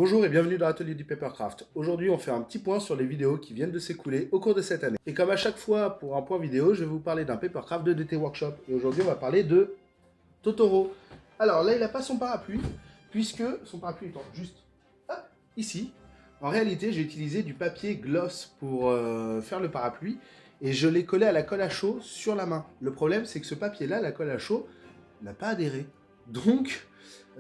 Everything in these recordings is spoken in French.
Bonjour et bienvenue dans l'atelier du Papercraft. Aujourd'hui, on fait un petit point sur les vidéos qui viennent de s'écouler au cours de cette année. Et comme à chaque fois pour un point vidéo, je vais vous parler d'un Papercraft de DT Workshop. Et aujourd'hui, on va parler de Totoro. Alors là, il n'a pas son parapluie, puisque son parapluie étant juste hop, ici. En réalité, j'ai utilisé du papier gloss pour faire le parapluie et je l'ai collé à la colle à chaud sur la main. Le problème, c'est que ce papier-là, la colle à chaud, n'a pas adhéré. Donc,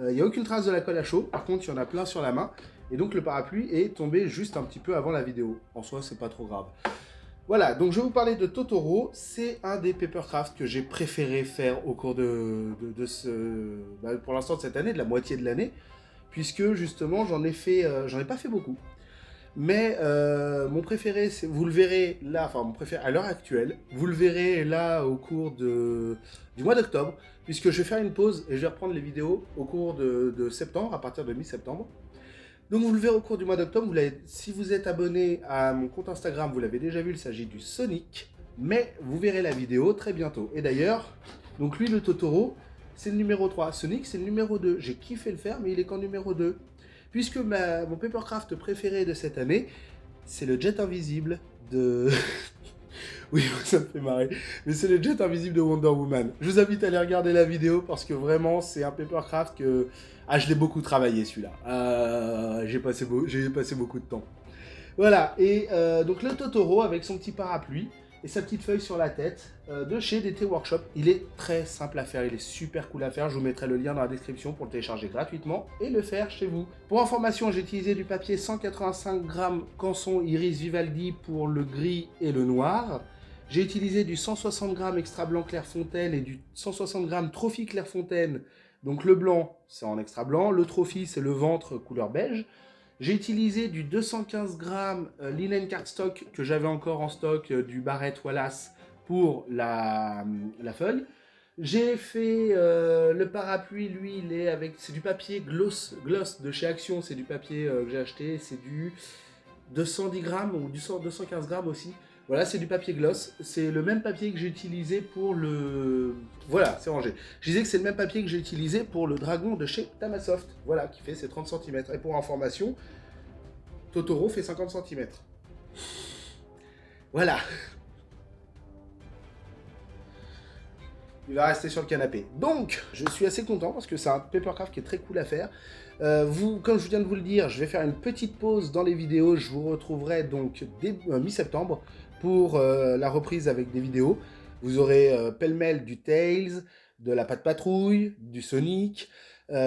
il n'y a aucune trace de la colle à chaud. Par contre, il y en a plein sur la main. Et donc, le parapluie est tombé juste un petit peu avant la vidéo. En soi, c'est pas trop grave. Voilà, donc je vais vous parler de Totoro. C'est un des papercraft que j'ai préféré faire au cours de ce... pour l'instant de cette année, de la moitié de l'année. Puisque, justement, j'en ai pas fait beaucoup. Mais mon préféré, vous le verrez là, enfin mon préféré à l'heure actuelle, vous le verrez là au cours du mois d'octobre, puisque je vais faire une pause et je vais reprendre les vidéos au cours de septembre, à partir de mi-septembre. Donc vous le verrez au cours du mois d'octobre, si vous êtes abonné à mon compte Instagram, vous l'avez déjà vu, il s'agit du Sonic, mais vous verrez la vidéo très bientôt. Et d'ailleurs, donc lui le Totoro, c'est le numéro 3, Sonic c'est le numéro 2, j'ai kiffé le faire mais il est qu'en numéro 2. Puisque mon papercraft préféré de cette année, c'est le jet invisible de... oui, ça me fait marrer. Mais c'est le jet invisible de Wonder Woman. Je vous invite à aller regarder la vidéo parce que vraiment, c'est un papercraft que... Ah, je l'ai beaucoup travaillé celui-là. J'ai passé beaucoup de temps. Voilà, et donc le Totoro avec son petit parapluie et sa petite feuille sur la tête de chez DT Workshop. Il est très simple à faire, il est super cool à faire. Je vous mettrai le lien dans la description pour le télécharger gratuitement et le faire chez vous. Pour information, j'ai utilisé du papier 185 grammes Canson Iris Vivaldi pour le gris et le noir. J'ai utilisé du 160 grammes extra blanc Clairefontaine et du 160 grammes Trophy Clairefontaine. Donc le blanc, c'est en extra blanc, le Trophy, c'est le ventre couleur beige. J'ai utilisé du 215 grammes linen cardstock que j'avais encore en stock du Barrett Wallace pour la feuille. J'ai fait le parapluie, lui, c'est du papier gloss de chez Action, c'est du papier que j'ai acheté, c'est du 210 grammes ou du 215 grammes aussi. Voilà, c'est du papier gloss. C'est le même papier que j'ai utilisé pour le... Voilà, c'est rangé. Je disais que c'est le même papier que j'ai utilisé pour le dragon de chez Tamasoft. Voilà, qui fait ses 30 cm. Et pour information, Totoro fait 50 cm. Voilà. Il va rester sur le canapé. Donc, je suis assez content parce que c'est un papercraft qui est très cool à faire. Comme je viens de vous le dire, je vais faire une petite pause dans les vidéos. Je vous retrouverai donc mi-septembre pour la reprise avec des vidéos. Vous aurez pêle-mêle du Tails, de la Patte Patrouille, du Sonic.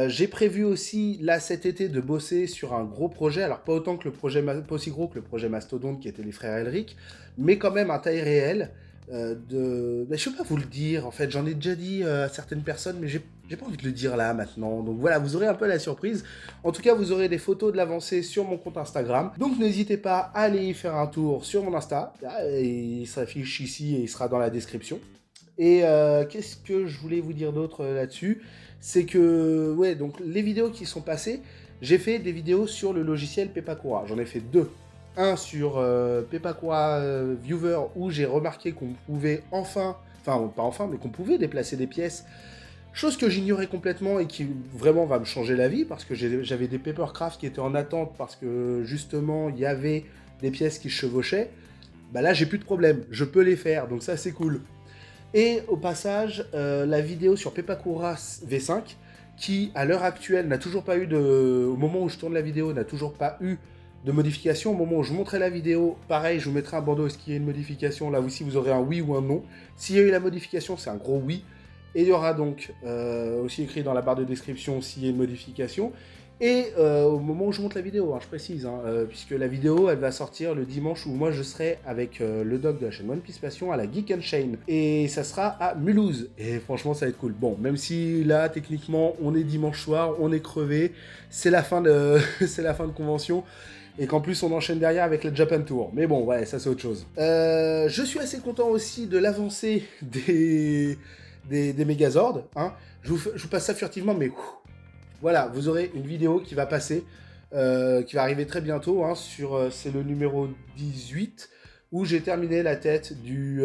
J'ai prévu aussi, là, cet été, de bosser sur un gros projet. Alors, pas autant que pas aussi gros que le projet Mastodonte qui était les frères Elric, mais quand même à taille réelle. Mais je peux pas vous le dire, en fait, j'en ai déjà dit à certaines personnes, mais j'ai pas envie de le dire là maintenant. Donc voilà, vous aurez un peu la surprise. En tout cas, vous aurez des photos de l'avancée sur mon compte Instagram. Donc n'hésitez pas à aller y faire un tour sur mon Insta. Il s'affiche ici et il sera dans la description. Et qu'est-ce que je voulais vous dire d'autre là-dessus? C'est que, ouais, donc les vidéos qui sont passées, j'ai fait des vidéos sur le logiciel Pepakura. J'en ai fait deux. Un sur Pepakura Viewer où j'ai remarqué qu'on pouvait enfin, pas enfin, mais qu'on pouvait déplacer des pièces. Chose que j'ignorais complètement et qui vraiment va me changer la vie parce que j'avais des papercraft qui étaient en attente parce que justement il y avait des pièces qui se chevauchaient. Bah là j'ai plus de problème, je peux les faire, donc ça c'est cool. Et au passage, la vidéo sur Pepakura V5, qui à l'heure actuelle n'a toujours pas eu au moment où je tourne la vidéo, n'a toujours pas eu de modification. Au moment où je montrerai la vidéo, pareil, je vous mettrai un bandeau, est-ce qu'il y a une modification? Là aussi, vous aurez un oui ou un non. S'il y a eu la modification, c'est un gros oui. Et il y aura donc aussi écrit dans la barre de description s'il y a une modification. Et au moment où je monte la vidéo, hein, je précise, puisque la vidéo, elle va sortir le dimanche où moi je serai avec le doc de la chaîne One Piece Passion à la Geek and Chain. Et ça sera à Mulhouse. Et franchement, ça va être cool. Bon, même si là, techniquement, on est dimanche soir, on est crevé, c'est la fin de, c'est la fin de convention. Et qu'en plus, on enchaîne derrière avec le Japan Tour. Mais bon, ouais, ça c'est autre chose. Je suis assez content aussi de l'avancée des Megazords. Hein. Je vous passe ça furtivement, mais... Voilà, vous aurez une vidéo qui va passer, qui va arriver très bientôt, hein, c'est le numéro 18, où j'ai terminé la tête du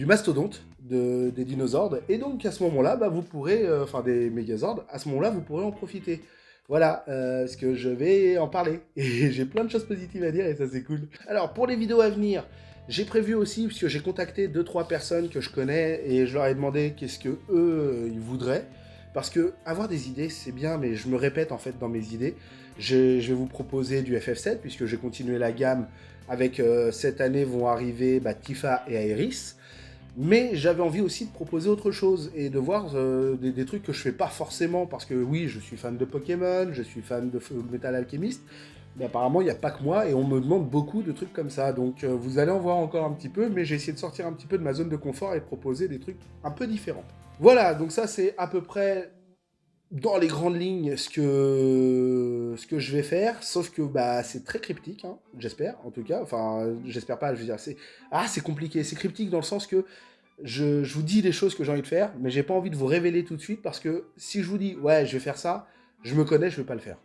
mastodonte des dinosaures. Et donc à ce moment-là, bah, vous pourrez, des Megazords, à ce moment-là, vous pourrez en profiter. Voilà, parce que je vais en parler. Et j'ai plein de choses positives à dire et ça c'est cool. Alors pour les vidéos à venir, j'ai prévu aussi, puisque j'ai contacté 2-3 personnes que je connais et je leur ai demandé qu'est-ce que eux ils voudraient. Parce que avoir des idées c'est bien, mais je me répète en fait dans mes idées. Je vais vous proposer du FF7 puisque j'ai continué la gamme avec cette année vont arriver Tifa et Aeris. Mais j'avais envie aussi de proposer autre chose et de voir des trucs que je fais pas forcément parce que oui, je suis fan de Pokémon, je suis fan de Metal Alchemist, mais apparemment il n'y a pas que moi et on me demande beaucoup de trucs comme ça. Donc vous allez en voir encore un petit peu, mais j'ai essayé de sortir un petit peu de ma zone de confort et de proposer des trucs un peu différents. Voilà, donc ça c'est à peu près dans les grandes lignes ce que je vais faire, sauf que c'est très cryptique, hein, j'espère en tout cas, enfin j'espère pas, je veux dire, c'est compliqué, c'est cryptique dans le sens que je vous dis les choses que j'ai envie de faire, mais j'ai pas envie de vous révéler tout de suite parce que si je vous dis ouais je vais faire ça, je me connais, je vais pas le faire.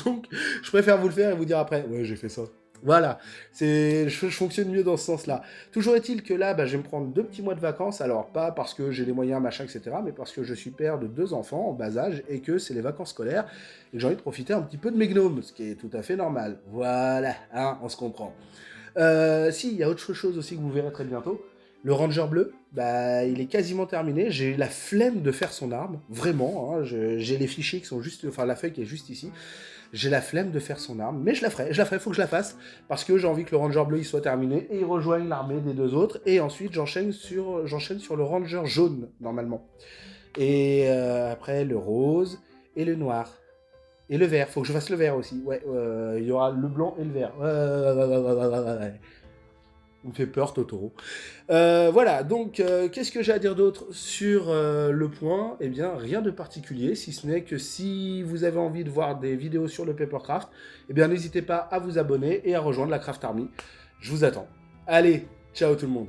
Donc je préfère vous le faire et vous dire après ouais j'ai fait ça. Voilà, je fonctionne mieux dans ce sens-là. Toujours est-il que là, je vais me prendre 2 petits mois de vacances, alors pas parce que j'ai les moyens, machin, etc., mais parce que je suis père de 2 enfants en bas âge et que c'est les vacances scolaires et que j'ai envie de profiter un petit peu de mes gnomes, ce qui est tout à fait normal. Voilà, hein, on se comprend. Si, il y a autre chose aussi que vous verrez très bientôt. Le Ranger bleu, il est quasiment terminé. J'ai la flemme de faire son arme, vraiment. Hein, j'ai les fichiers qui sont juste, enfin la feuille qui est juste ici. J'ai la flemme de faire son arme, mais je la ferai, faut que je la fasse, parce que j'ai envie que le Ranger bleu il soit terminé, et il rejoigne l'armée des 2 autres, et ensuite j'enchaîne sur le Ranger jaune, normalement. Et après le rose, et le noir. Et le vert, faut que je fasse le vert aussi, ouais, il y aura le blanc et le vert. Ouais. Il me fait peur, Totoro. Voilà, donc, qu'est-ce que j'ai à dire d'autre sur le point? Eh bien, rien de particulier, si ce n'est que si vous avez envie de voir des vidéos sur le Papercraft, eh bien, n'hésitez pas à vous abonner et à rejoindre la Craft Army. Je vous attends. Allez, ciao tout le monde.